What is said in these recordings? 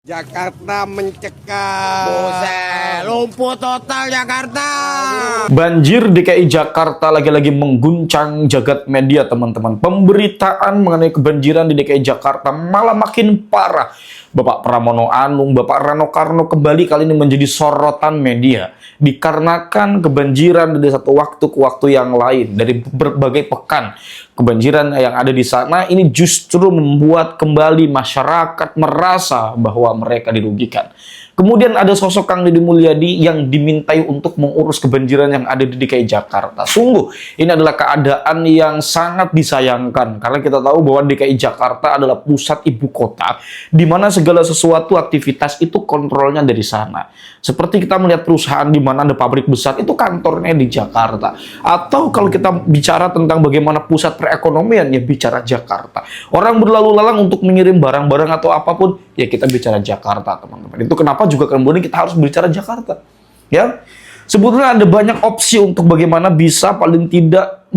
Jakarta mencekam. Buset, lumpuh total Jakarta. Banjir DKI Jakarta lagi-lagi mengguncang jagat media, teman-teman. Pemberitaan mengenai kebanjiran di DKI Jakarta malah makin parah. Bapak Pramono Anung, Bapak Rano Karno kembali kali ini menjadi sorotan media. Dikarenakan kebanjiran dari satu waktu ke waktu yang lain, dari berbagai pekan. Kebanjiran yang ada di sana ini justru membuat kembali masyarakat merasa bahwa mereka dirugikan. Kemudian ada sosok Kang Deddy Mulyadi yang dimintai untuk mengurus kebanjiran yang ada di DKI Jakarta. Sungguh, ini adalah keadaan yang sangat disayangkan. Karena kita tahu bahwa DKI Jakarta adalah pusat ibu kota, di mana segala sesuatu aktivitas itu kontrolnya dari sana. Seperti kita melihat perusahaan di mana ada pabrik besar, itu kantornya di Jakarta. Atau kalau kita bicara tentang bagaimana pusat perekonomian, ya bicara Jakarta. Orang berlalu lalang untuk mengirim barang-barang atau apapun, ya kita bicara Jakarta, teman-teman. Itu kenapa juga kemudian kita harus bicara Jakarta, ya. Sebetulnya ada banyak opsi untuk bagaimana bisa paling tidak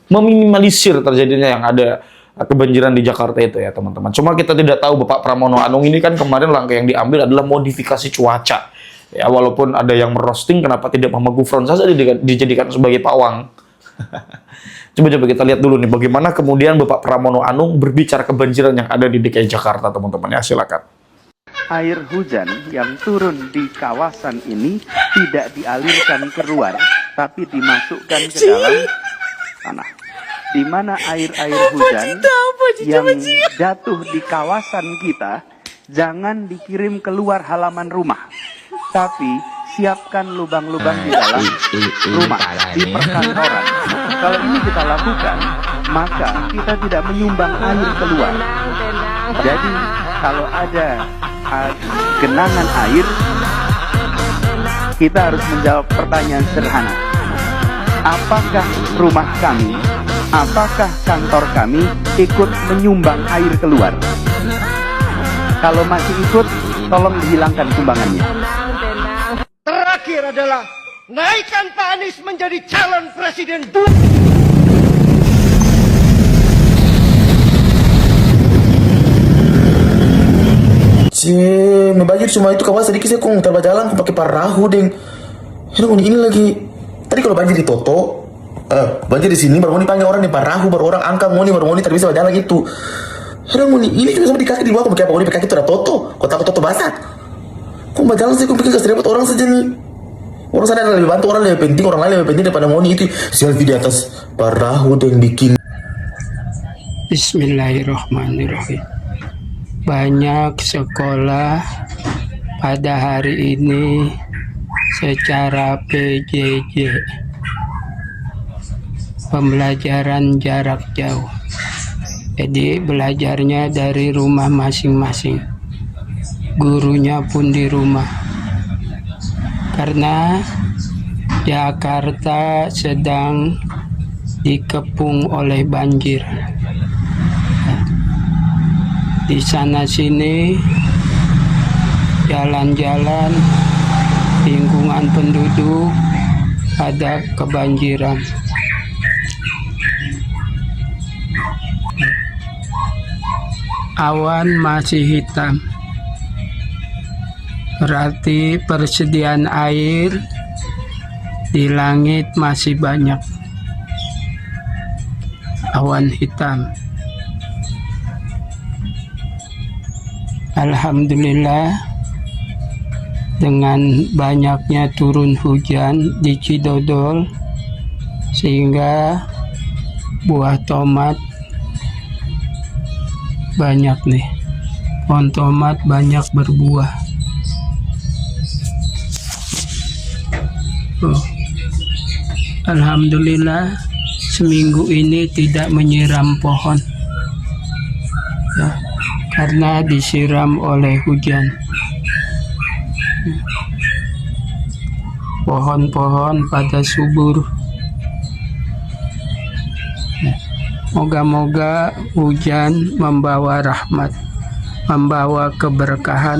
meminimalisir terjadinya yang ada kebanjiran di Jakarta itu, ya teman-teman. Cuma kita tidak tahu Bapak Pramono Anung ini kan kemarin langkah yang diambil adalah modifikasi cuaca. Ya, walaupun ada yang merosting kenapa tidak Mama Gufron saja dijadikan sebagai pawang. Coba kita lihat dulu nih bagaimana kemudian Bapak Pramono Anung berbicara kebanjiran yang ada di DKI Jakarta, teman-teman, ya. Silakan. Air hujan yang turun di kawasan ini tidak dialirkan keluar, tapi dimasukkan ke dalam tanah. Di mana air-air hujan yang jatuh di kawasan kita jangan dikirim keluar halaman rumah, tapi siapkan lubang-lubang di dalam rumah, di perkantoran. Kalau ini kita lakukan, maka kita tidak menyumbang air keluar. Jadi kalau ada genangan air, kita harus menjawab pertanyaan sederhana. Apakah rumah kami, apakah kantor kami ikut menyumbang air keluar? Kalau masih ikut, tolong dihilangkan sumbangannya. Terakhir adalah naikkan Pak Anies menjadi calon presiden. May banjir cuma itu kawasan sedikit saya kong terbaca jalan aku pakai perahu deng. Aduh ini lagi. Tadi kalau banjir di Toto, banjir di sini baru mau dipanggil orang di perahu, baru orang angkat mau baru terbisa berjalan gitu. Aduh ini cuma sama di kaki di bawah, pakai apa mau di kaki itu ada Toto. Kau takut Toto basah? Kok berjalan sih? Kau pikir kasih dapat orang saja nih. Orang sana lebih bantu, orang lebih penting, orang lain lebih penting daripada Moni itu. Selfie di atas perahu deng bikin. Bismillahirrahmanirrahim. Banyak sekolah pada hari ini secara PJJ, pembelajaran jarak jauh. Jadi belajarnya dari rumah masing-masing. Gurunya pun di rumah. Karena Jakarta sedang dikepung oleh banjir. Di sana sini jalan-jalan lingkungan penduduk ada kebanjiran. Awan masih hitam, berarti persediaan air di langit masih banyak. Awan hitam. Alhamdulillah, dengan banyaknya turun hujan di Cidodol sehingga buah tomat banyak nih. Pohon tomat banyak berbuah. Alhamdulillah, seminggu ini tidak menyiram pohon. Ya, karena disiram oleh hujan. Pohon-pohon pada subur. Moga-moga hujan membawa rahmat, membawa keberkahan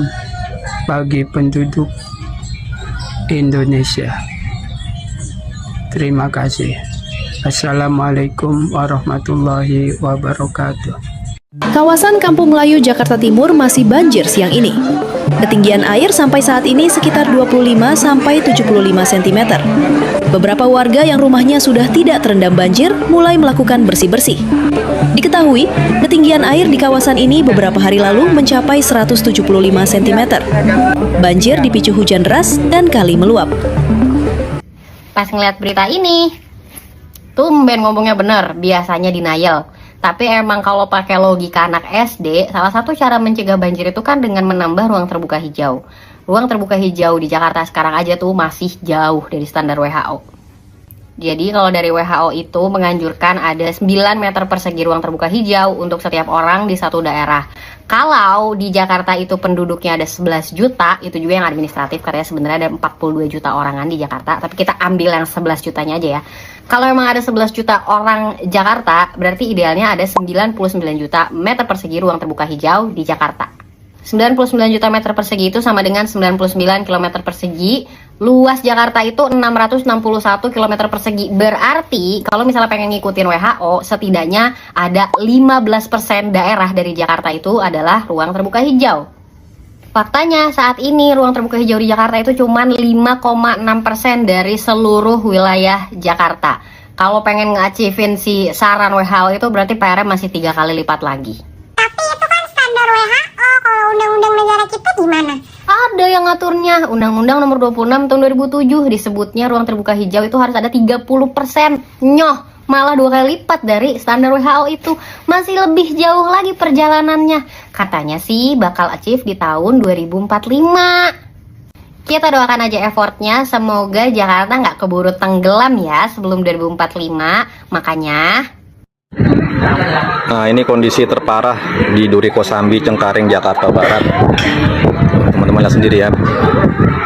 bagi penduduk Indonesia. Terima kasih. Assalamualaikum warahmatullahi wabarakatuh. Kawasan Kampung Melayu, Jakarta Timur masih banjir siang ini. Ketinggian air sampai saat ini sekitar 25 sampai 75 cm. Beberapa warga yang rumahnya sudah tidak terendam banjir mulai melakukan bersih-bersih. Diketahui, ketinggian air di kawasan ini beberapa hari lalu mencapai 175 cm. Banjir dipicu hujan deras dan kali meluap. Pas ngeliat berita ini, tumben ngomongnya bener, biasanya denial. Tapi emang kalau pakai logika anak SD, salah satu cara mencegah banjir itu kan dengan menambah ruang terbuka hijau. Ruang terbuka hijau di Jakarta sekarang aja tuh masih jauh dari standar WHO. Jadi kalau dari WHO itu menganjurkan ada 9 meter persegi ruang terbuka hijau untuk setiap orang di satu daerah. Kalau di Jakarta itu penduduknya ada 11 juta, itu juga yang administratif, katanya sebenarnya ada 42 juta orangan di Jakarta. Tapi kita ambil yang 11 jutanya aja ya. Kalau memang ada 11 juta orang Jakarta, berarti idealnya ada 99 juta meter persegi ruang terbuka hijau di Jakarta. 99 juta meter persegi itu sama dengan 99 km persegi. Luas Jakarta itu 661 km persegi. Berarti kalau misalnya pengen ngikutin WHO, setidaknya ada 15% daerah dari Jakarta itu adalah ruang terbuka hijau. Faktanya saat ini ruang terbuka hijau di Jakarta itu cuma 5,6% dari seluruh wilayah Jakarta. Kalau pengen nge-achieve-in si saran WHO itu berarti PR-nya masih 3 kali lipat lagi. Tapi itu kan standar WHO, kalau undang-undang negara kita gimana? Ada yang ngaturnya, Undang-Undang Nomor 26 tahun 2007 disebutnya ruang terbuka hijau itu harus ada 30%. Nyoh, malah 2 kali lipat dari standar WHO itu. Masih lebih jauh lagi perjalanannya. Katanya sih bakal achieve di tahun 2045. Kita doakan aja effortnya, semoga Jakarta nggak keburu tenggelam ya sebelum 2045. Makanya... Nah, ini kondisi terparah di Duri Kosambi, Cengkareng, Jakarta Barat. Teman-teman lihat sendiri ya.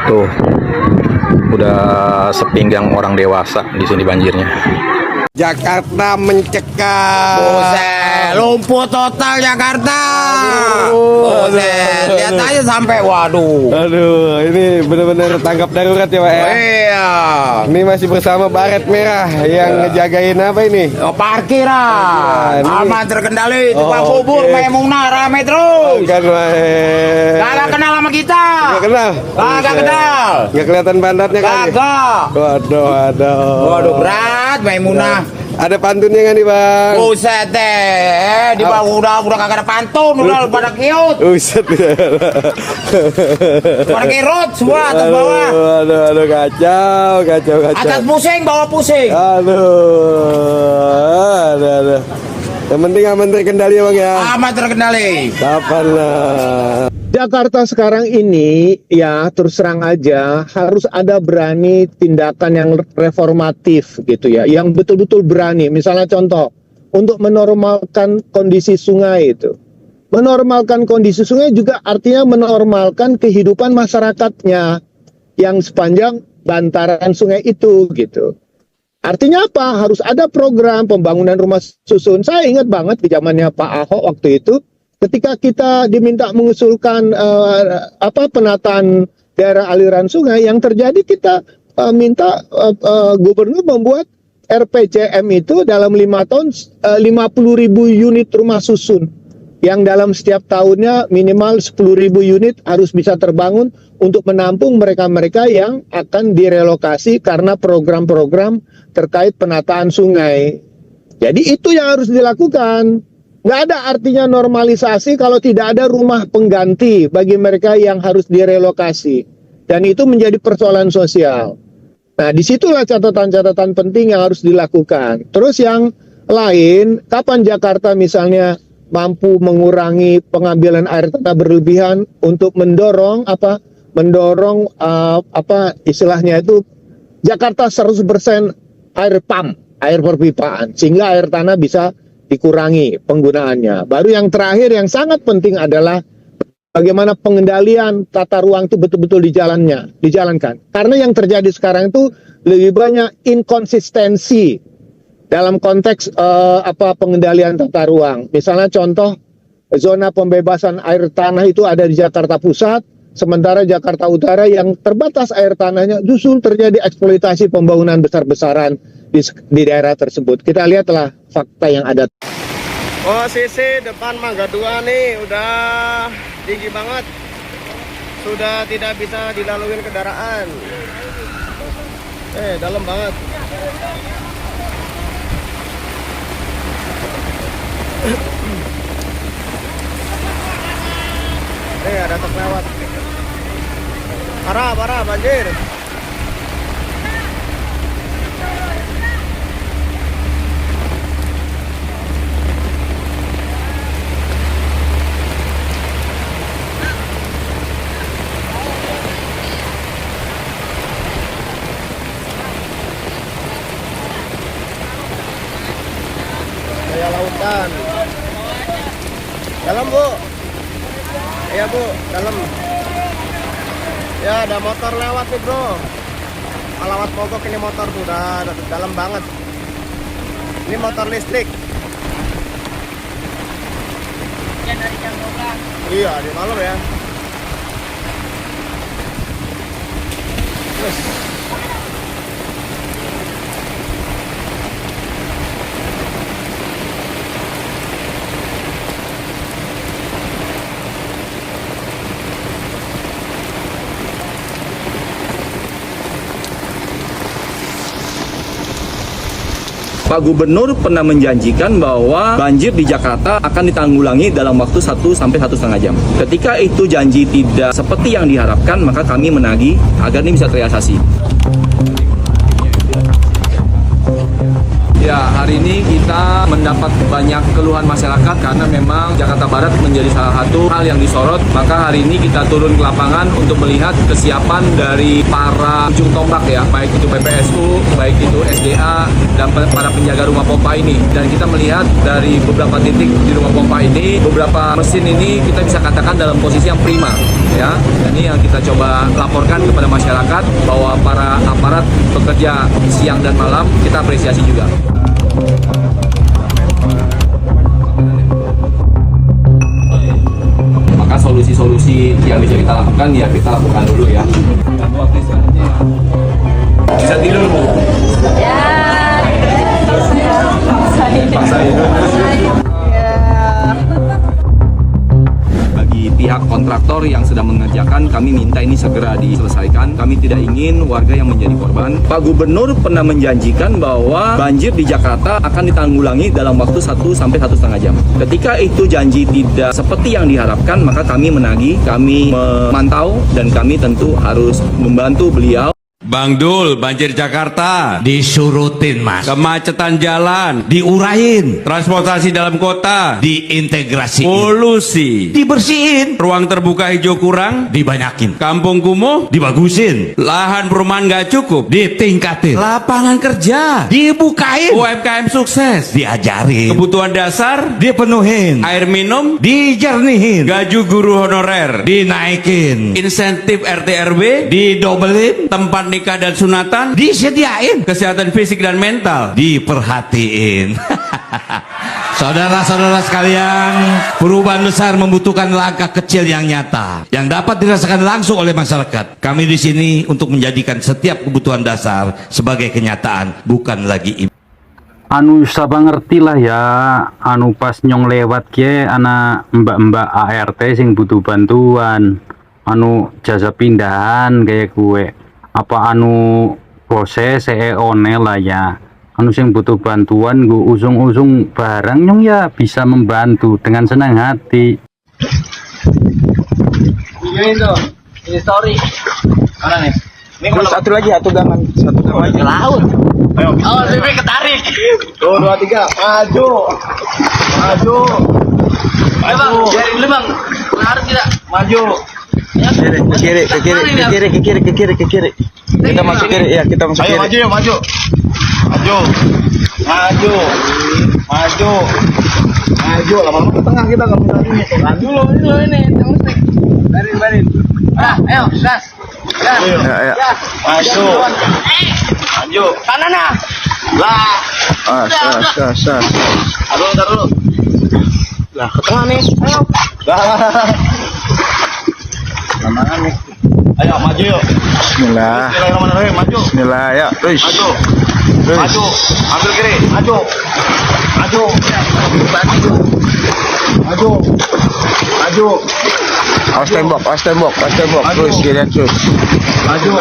Tuh, udah sepinggang orang dewasa di sini banjirnya. Jakarta mencekam. Buset, lumpuh total Jakarta. Buset, lihat aja sampai waduh. Aduh, ini benar-benar tanggap darurat ya Pak ya. Iya. Ini masih bersama Baret Merah yang ngejagain apa ini? Parkiran. Ini- Aman terkendali, tukang Oh, bubur oke. Maimunah rame terus. Kan Kagak kenal sama kita. Gak kenal? Kagak kenal. Gak kelihatan pantatnya kan? Kagak. Waduh. Waduh berat Maimunah. Ada pantunnya kan nih Bang? Buset deh, di bawah udah kagak ada pantun, udah pada kiut. Buset. Pada kirut semua atas bawah. Aduh, kacau. Atas pusing, bawah pusing. Aduh. Yang penting aman terkendali ya Bang ya. Aman terkendali. Kapan lah. Jakarta sekarang ini ya terus terang aja harus ada berani tindakan yang reformatif gitu ya, yang betul-betul berani. Misalnya contoh untuk menormalkan kondisi sungai itu. Menormalkan kondisi sungai juga artinya menormalkan kehidupan masyarakatnya yang sepanjang bantaran sungai itu gitu. Artinya apa? Harus ada program pembangunan rumah susun. Saya ingat banget di zamannya Pak Ahok waktu itu, ketika kita diminta mengusulkan penataan daerah aliran sungai, yang terjadi kita minta gubernur membuat RPJM itu dalam 5 tahun 50.000 unit rumah susun yang dalam setiap tahunnya minimal 10.000 unit harus bisa terbangun untuk menampung mereka-mereka yang akan direlokasi karena program-program terkait penataan sungai. Jadi itu yang harus dilakukan. Nggak ada artinya normalisasi kalau tidak ada rumah pengganti bagi mereka yang harus direlokasi. Dan itu menjadi persoalan sosial. Nah, disitulah catatan-catatan penting yang harus dilakukan. Terus yang lain, kapan Jakarta misalnya mampu mengurangi pengambilan air tanah berlebihan untuk mendorong istilahnya itu Jakarta 100% air pump, air perpipaan, sehingga air tanah bisa dikurangi penggunaannya. Baru yang terakhir yang sangat penting adalah bagaimana pengendalian tata ruang itu betul-betul dijalankan. Karena yang terjadi sekarang itu lebih banyak inkonsistensi dalam konteks pengendalian tata ruang. Misalnya contoh zona pembebasan air tanah itu ada di Jakarta Pusat, sementara Jakarta Utara yang terbatas air tanahnya justru terjadi eksploitasi pembangunan besar-besaran di daerah tersebut. Kita lihatlah fakta yang ada. Posisi depan Mangga 2 nih udah tinggi banget. Sudah tidak bisa dilalui kendaraan. Dalam banget. Ada truk lewat. Parah banjir. Kayak lautan. Dalam, Bu. Iya, Bu, dalam. Ya, ada motor lewat nih, Bro. Lewat mogok ini motor tuh udah dalam banget. Ini motor listrik. Dari jam 12. Iya, di malam ya. Terus. Pak Gubernur pernah menjanjikan bahwa banjir di Jakarta akan ditanggulangi dalam waktu 1 sampai 1,5 jam. Ketika itu janji tidak seperti yang diharapkan, maka kami menagih agar ini bisa terrealisasi. Ya, hari ini kita mendapat banyak keluhan masyarakat karena memang Jakarta Barat menjadi salah satu hal yang disorot. Maka hari ini kita turun ke lapangan untuk melihat kesiapan dari para ujung tombak ya, baik itu PPSU, baik itu SDA, dan para penjaga rumah pompa ini. Dan kita melihat dari beberapa titik di rumah pompa ini, beberapa mesin ini kita bisa katakan dalam posisi yang prima ya. Dan ini yang kita coba laporkan kepada masyarakat bahwa para aparat bekerja siang dan malam, kita apresiasi juga. Maka solusi-solusi yang bisa kita lakukan ya kita lakukan dulu ya. Bisa tidur, Bu? Ya. Bagi pihak kontraktor yang sedang mengerjakan, kami minta ini segera diselesaikan. Kami tidak ingin warga yang menjadi korban. Pak Gubernur pernah menjanjikan bahwa banjir di Jakarta akan ditanggulangi dalam waktu 1 sampai 1,5 jam. Ketika itu janji tidak seperti yang diharapkan, maka kami menagih, kami memantau, dan kami tentu harus membantu beliau. Bang Dul, banjir Jakarta disurutin, Mas. Kemacetan jalan Diurahin. transportasi dalam kota Diintegrasiin. polusi, Dibersihin. ruang terbuka hijau kurang, Dibanyakin. kampung kumuh, Dibagusin. lahan perumahan nggak cukup, Ditingkatin. lapangan kerja, Dibukain. UMKM sukses, Diajarin. kebutuhan dasar, Dipenuhin. air minum, Dijernihin. gaji guru honorer, Dinaikin. insentif RT/RW, Didobelin. tempat nikah dan sunatan, Disediain. kesehatan fisik dan mental. Diperhatiin. Saudara-saudara sekalian, perubahan besar membutuhkan langkah kecil yang nyata yang dapat dirasakan langsung oleh masyarakat. Kami di sini untuk menjadikan setiap kebutuhan dasar sebagai kenyataan, bukan lagi anu sabang ngerti lah ya, anu pas nyong lewat ke anak mbak-mbak ART sing butuh bantuan, anu jasa pindahan kayak gue, apa anu proses one lah ya, anu sing butuh bantuan gue usung-usung barang nyong ya bisa membantu dengan senang hati. Ini story. Mana nih? Terus satu lagi, satu gaman Ke laut. Ayo. Oh, Bibi ketarik. 2, 3, maju. Maju. Maju. Biarin dulu, Bang. Harus tidak? Maju. ke kiri. Kita masuk kiri, ya kita masuk kiri. Ayo maju. Lama-lama ke tengah kita kalau bisa ini. Dulu ini. Barin. Ayo, gas. Ayo. Maju. Kanan ah. Lah. Sas. Taruh dulu. Lah, ke tengah nih. Ayo. Ayo maju yuk. Bismillah. Bismillahirrahmanirrahim. Maju. Bismillah ya. Terus. Maju. Maju. Ambil kiri. Maju. Maju. Maju. Maju. Maju. Awas tembok, awas tembok, awas tembok. Terus kiri terus. Maju.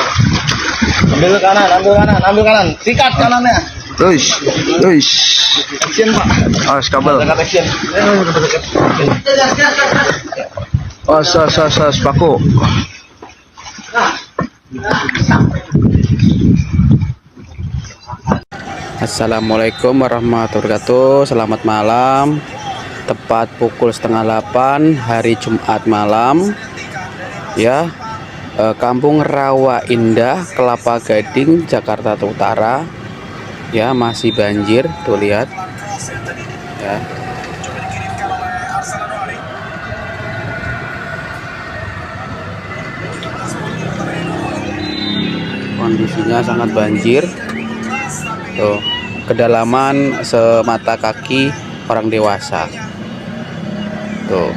Ambil kanan, ambil kanan, ambil kanan. Sikat kanannya. Terus. Terus. Action, Pak. Awas kabel. Dekat action. Awas paku. Assalamualaikum warahmatullahi wabarakatuh. Selamat malam. Tepat pukul 7:30 hari Jumat malam. Ya, Kampung Rawa Indah, Kelapa Gading, Jakarta Utara. Ya, masih banjir. Tuh lihat. Ya. Kondisinya sangat banjir. Tuh, kedalaman semata kaki orang dewasa. Tuh.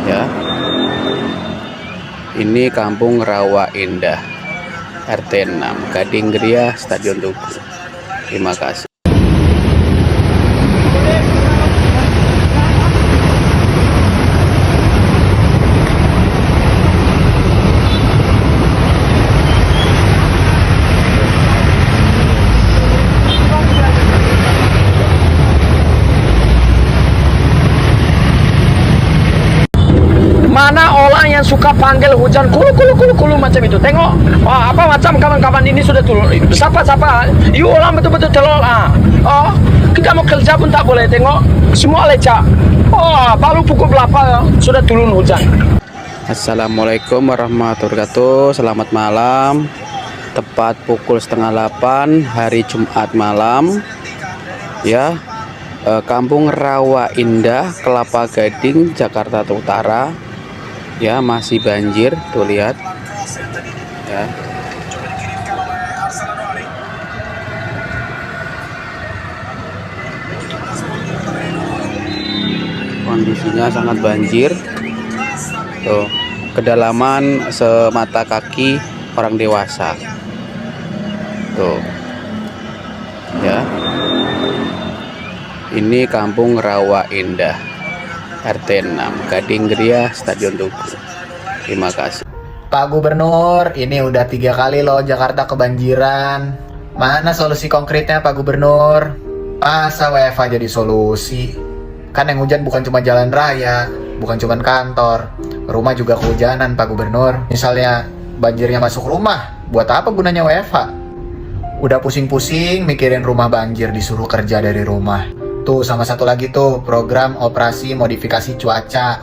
Ya. Ini Kampung Rawa Indah. RT 6, Gading Gria, Stadion Tugu. Terima kasih. Mana orang yang suka panggil hujan kulu macam itu? Tengok, wah, apa macam kawan-kawan ini sudah turun. Siapa? You orang betul-betul telur. Oh, kita mau kerja pun tak boleh. Tengok, semua lecak. Oh, baru pukul berapa sudah turun hujan. Assalamualaikum warahmatullahi wabarakatuh. Selamat malam. Tepat pukul 7:30 hari Jumat malam. Ya, Kampung Rawa Indah, Kelapa Gading, Jakarta Utara. Ya, masih banjir. Tuh lihat. Ya. Kondisinya sangat banjir. Tuh, kedalaman semata kaki orang dewasa. Tuh. Ya. Ini Kampung Rawa Indah. RT 6, Gading Gria, Stadion Tugu. Terima kasih. Pak Gubernur, ini udah 3 kali loh Jakarta kebanjiran. Mana solusi konkretnya Pak Gubernur? Masa WFH jadi solusi? Kan yang hujan bukan cuma jalan raya, bukan cuma kantor, rumah juga kehujanan Pak Gubernur. Misalnya banjirnya masuk rumah, buat apa gunanya WFH? Udah pusing-pusing mikirin rumah banjir, disuruh kerja dari rumah. Tuh, sama satu lagi tuh, program operasi modifikasi cuaca.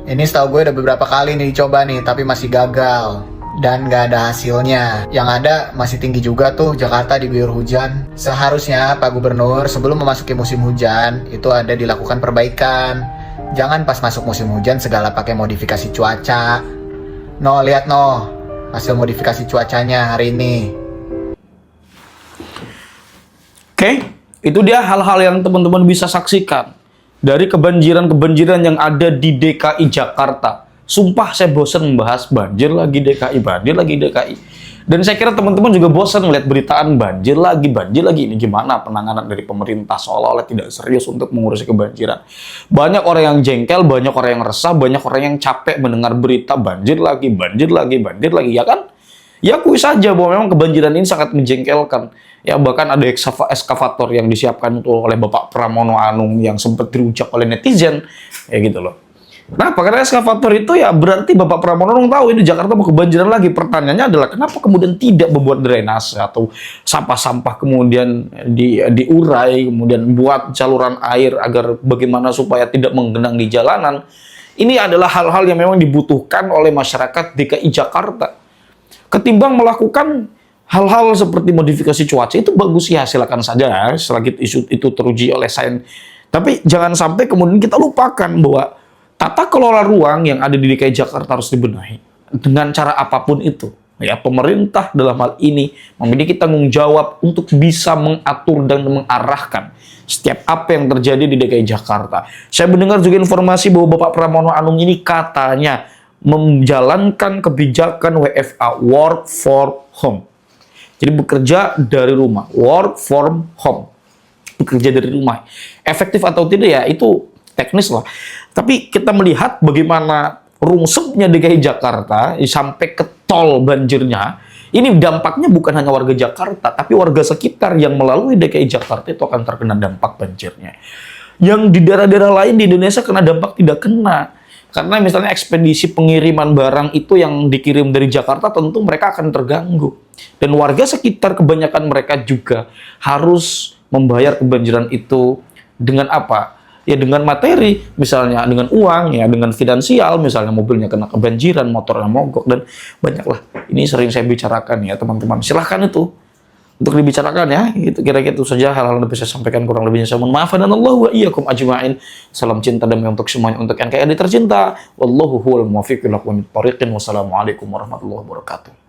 Ini setahu gue udah beberapa kali nih dicoba nih, tapi masih gagal. Dan gak ada hasilnya. Yang ada masih tinggi juga tuh Jakarta diguyur hujan. Seharusnya Pak Gubernur sebelum memasuki musim hujan, itu ada dilakukan perbaikan. Jangan pas masuk musim hujan segala pakai modifikasi cuaca. No, lihat no, hasil modifikasi cuacanya hari ini. Oke. Itu dia hal-hal yang teman-teman bisa saksikan dari kebanjiran-kebanjiran yang ada di DKI Jakarta. Sumpah saya bosan membahas banjir lagi DKI, banjir lagi DKI. Dan saya kira teman-teman juga bosan melihat beritaan banjir lagi. Ini gimana penanganan dari pemerintah, seolah-olah tidak serius untuk mengurusi kebanjiran. Banyak orang yang jengkel, banyak orang yang resah, banyak orang yang capek mendengar berita banjir lagi, ya kan? Ya akui saja bahwa memang kebanjiran ini sangat menjengkelkan. Ya, bahkan ada eskavator yang disiapkan itu oleh Bapak Pramono Anung yang sempat dirujak oleh netizen, ya gitu loh. Nah, karena eskavator itu ya berarti Bapak Pramono Anung tahu ini Jakarta mau kebanjiran lagi. Pertanyaannya adalah kenapa kemudian tidak membuat drainase atau sampah-sampah kemudian diurai, kemudian buat saluran air agar bagaimana supaya tidak menggenang di jalanan. Ini adalah hal-hal yang memang dibutuhkan oleh masyarakat DKI Jakarta. Ketimbang melakukan hal-hal seperti modifikasi cuaca, itu bagus ya, silakan saja selagi isu itu teruji oleh sains. Tapi jangan sampai kemudian kita lupakan bahwa tata kelola ruang yang ada di DKI Jakarta harus dibenahi dengan cara apapun itu. Ya, pemerintah dalam hal ini memiliki tanggung jawab untuk bisa mengatur dan mengarahkan setiap apa yang terjadi di DKI Jakarta. Saya mendengar juga informasi bahwa Bapak Pramono Anung ini katanya menjalankan kebijakan WFH, work from home. Jadi bekerja dari rumah, work from home, bekerja dari rumah. Efektif atau tidak ya itu teknis lah. Tapi kita melihat bagaimana rungsepnya DKI Jakarta sampai ke tol banjirnya. Ini dampaknya bukan hanya warga Jakarta, tapi warga sekitar yang melalui DKI Jakarta itu akan terkena dampak banjirnya. Yang di daerah-daerah lain di Indonesia kena dampak tidak kena. Karena misalnya ekspedisi pengiriman barang itu yang dikirim dari Jakarta tentu mereka akan terganggu. Dan warga sekitar kebanyakan mereka juga harus membayar kebanjiran itu dengan apa? Ya dengan materi, misalnya dengan uang, ya dengan finansial, misalnya mobilnya kena kebanjiran, motornya mogok, dan banyaklah. Ini sering saya bicarakan ya teman-teman. Silahkan itu untuk dibicarakan ya. Kira-kira itu saja hal-hal yang bisa saya sampaikan, kurang lebihnya saya mohon maaf. Dan Allah wa iyyakum ajma'in. Salam cinta damai untuk semuanya, untuk NKRI tercinta. Wallahu huwal muwaffiq ila aqwamit thoriqin. Wassalamualaikum warahmatullahi wabarakatuh.